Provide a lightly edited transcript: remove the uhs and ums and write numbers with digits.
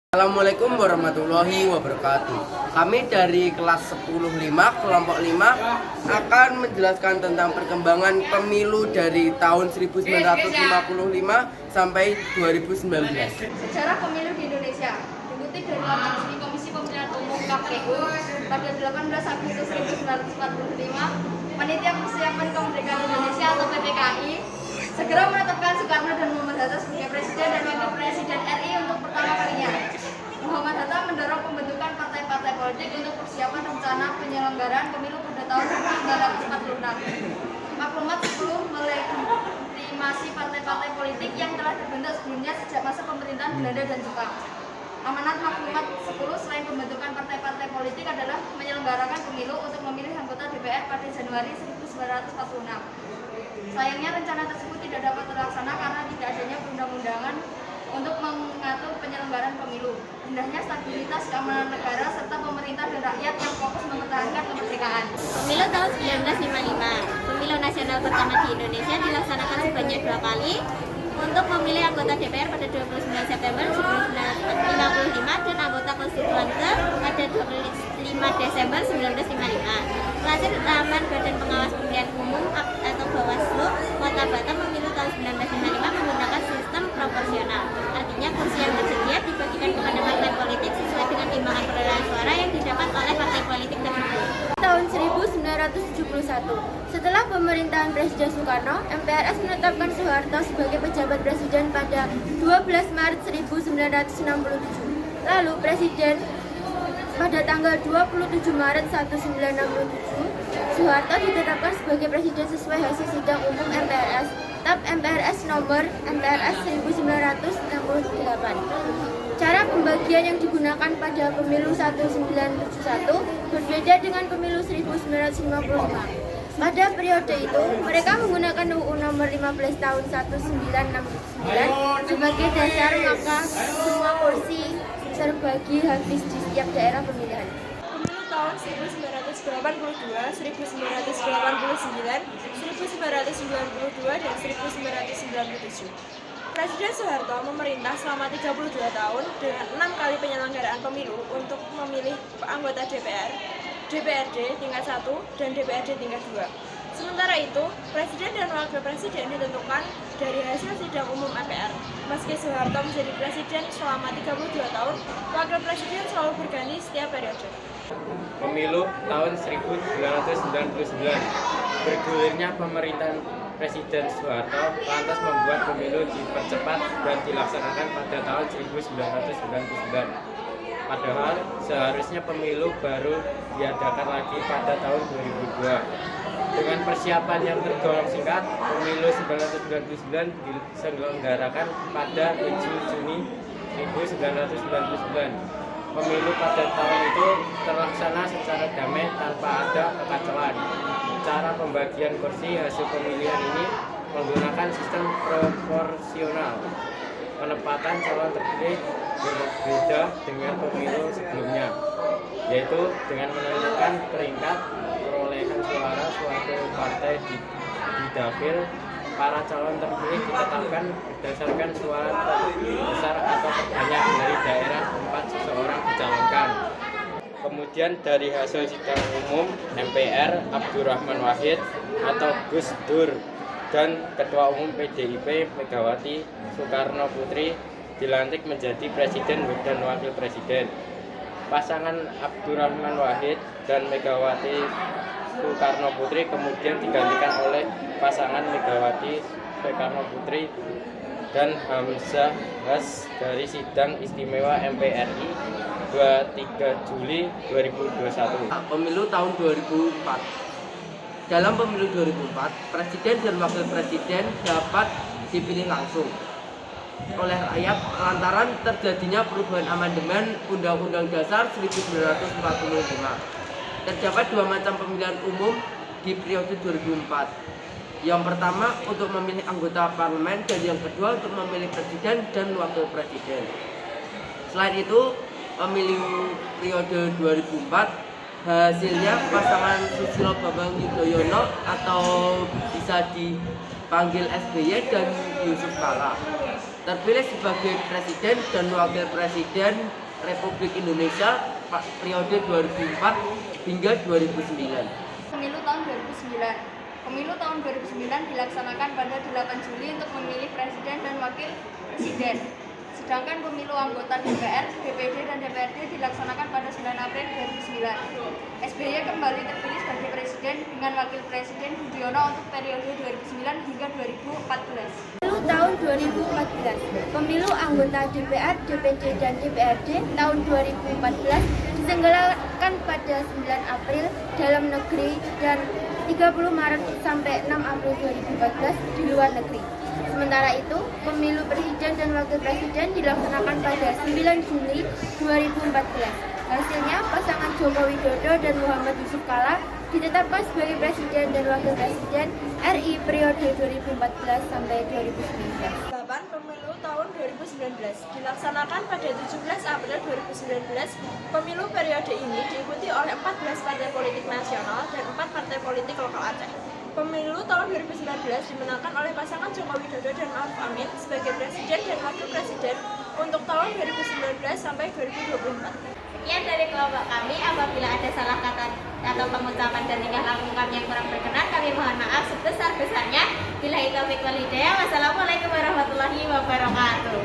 Assalamualaikum warahmatullahi wabarakatuh. Kami dari kelas 10-5, kelompok 5 akan menjelaskan tentang perkembangan pemilu dari tahun 1955 sampai 2019. Sejarah pemilu di Indonesia dikutip dari laman resmi Komisi Pemilihan Umum KPU pada 18 Agustus 1945, Panitia Persiapan Kemerdekaan Indonesia atau PPKI segera menetapkan Soekarno dan Muhammad Hatta sebagai Presiden dan Wakil Presiden RI untuk pertama kalinya. Muhammad Hatta mendorong pembentukan partai-partai politik untuk persiapan rencana penyelenggaraan pemilu pada tahun 1946. Maklumat 10 melegitimasi partai-partai politik yang telah dibentuk sebelumnya sejak masa pemerintahan Belanda dan Jepang. Amanat maklumat 10 selain pembentukan partai-partai politik adalah menyelenggarakan pemilu untuk memilih anggota DPR pada Januari 1946. Sayangnya rencana tersebut tidak dapat terlaksana karena tidak adanya perundang-undangan untuk mengatur penyelenggaraan pemilu, rendahnya stabilitas keamanan negara, serta pemerintah dan rakyat yang fokus mempertahankan kemerdekaan. Pemilu tahun 1955, pemilu nasional pertama di Indonesia dilaksanakan sebanyak 2 kali untuk memilih anggota DPR pada 29 September 1955 dan anggota konstituante pada 25 Desember 1955. Hasil rekaman Badan Pengawas Pemilihan Umum atau Bawaslu Kota Batam pemilu tahun 1955 menggunakan sistem proporsional. Artinya kursi yang tersedia dibagikan kepada partai politik sesuai dengan timbangan perolehan suara yang didapat oleh partai politik tersebut. Tahun 1971, setelah pemerintahan Presiden Soekarno, MPRS menetapkan Soeharto sebagai pejabat presiden pada 12 Maret 1967. Lalu Presiden pada tanggal 27 Maret 1967, Soeharto ditetapkan sebagai presiden sesuai hasil sidang umum MPRS TAP MPRS nomor MPRS 1968. Cara pembagian yang digunakan pada pemilu 1971 berbeda dengan pemilu 1955. Pada periode itu, mereka menggunakan UU nomor 15 tahun 1969 sebagai dasar, maka semua kursi terbagi habis di setiap daerah pemilihan. Pemilu tahun 1982, 1989, 1992, dan 1997. Presiden Soeharto memerintah selama 32 tahun dengan 6 kali penyelenggaraan pemilu untuk memilih anggota DPR, DPRD tingkat 1, dan DPRD tingkat 2. Sementara itu, Presiden dan Wakil Presiden ditentukan dari hasil sidang umum MPR. Meski Soeharto menjadi Presiden selama 32 tahun, Wakil Presiden selalu berganti setiap periode. Pemilu tahun 1999, bergulirnya pemerintahan Presiden Soeharto lantas membuat pemilu dipercepat dan dilaksanakan pada tahun 1999. Padahal seharusnya pemilu baru diadakan lagi pada tahun 2002. Dengan persiapan yang tergolong singkat, pemilu 1999 diselenggarakan pada 7 Juni 1999. Pemilu pada tahun itu terlaksana secara damai tanpa ada kekacauan. Cara pembagian kursi hasil pemilihan ini menggunakan sistem proporsional. Penempatan calon terpilih berbeda dengan pemilu sebelumnya, yaitu dengan menentukan peringkat perolehan suara suatu partai di dapil. Para calon terpilih ditetapkan berdasarkan suara terbesar atau terbanyak dari daerah tempat seseorang dicalonkan. Kemudian dari hasil sidang umum MPR, Abdurrahman Wahid atau Gus Dur dan Ketua Umum PDIP Megawati Soekarno Putri dilantik menjadi Presiden dan Wakil Presiden. Pasangan Abdurrahman Wahid dan Megawati Soekarno Putri kemudian digantikan oleh pasangan Megawati Soekarno Putri dan Hamzah Has dari Sidang Istimewa MPRI 23 Juli 2021. Pemilu tahun 2004. Dalam pemilu 2004, Presiden dan Wakil Presiden dapat dipilih langsung oleh rakyat lantaran terjadinya perubahan amandemen Undang-Undang Dasar 1945. Terdapat 2 macam pemilihan umum di periode 2004. Yang pertama untuk memilih anggota parlemen dan yang kedua untuk memilih presiden dan wakil presiden. Selain itu, pemilu periode 2004 hasilnya pasangan Susilo Bambang Yudhoyono atau bisa dipanggil SBY dan Yusuf Kala terpilih sebagai Presiden dan Wakil Presiden Republik Indonesia periode 2004 hingga 2009. Pemilu tahun 2009. Pemilu tahun 2009 dilaksanakan pada 8 Juli untuk memilih Presiden dan Wakil Presiden. Sedangkan pemilu anggota DPR, DPD, dan DPRD dilaksanakan pada 9 April 2009. SBY kembali terpilih sebagai Presiden dengan Wakil Presiden Budiono untuk periode 2009 hingga 2014. Pemilu tahun 2014. Pemilu anggota DPR, DPD, dan DPRD tahun 2014 diselenggarakan pada 9 April dalam negeri dan 30 Maret sampai 6 April 2014 di luar negeri. Sementara itu, pemilu presiden dan wakil presiden dilaksanakan pada 9 Juli 2014. Hasilnya, pasangan Joko Widodo dan Muhammad Yusuf Kalla ditetapkan sebagai presiden dan wakil presiden RI periode 2014 sampai 2019. 8. Pemilu tahun 2019 dilaksanakan pada 17 April 2019. Pemilu periode ini diikuti oleh 14 partai politik nasional dan 4 partai politik lokal Aceh. Pemilu tahun 2019 dimenangkan oleh pasangan Joko Widodo dan Ma'ruf Amin sebagai presiden dan wakil presiden untuk tahun 2019 sampai 2024. Sekian dari kelompok kami. Apabila ada salah kata atau pengucapan dan tingkah laku kami yang kurang berkenan, kami mohon maaf sebesar-besarnya. Billahi taufiq wal hidayah. Wassalamualaikum warahmatullahi wabarakatuh.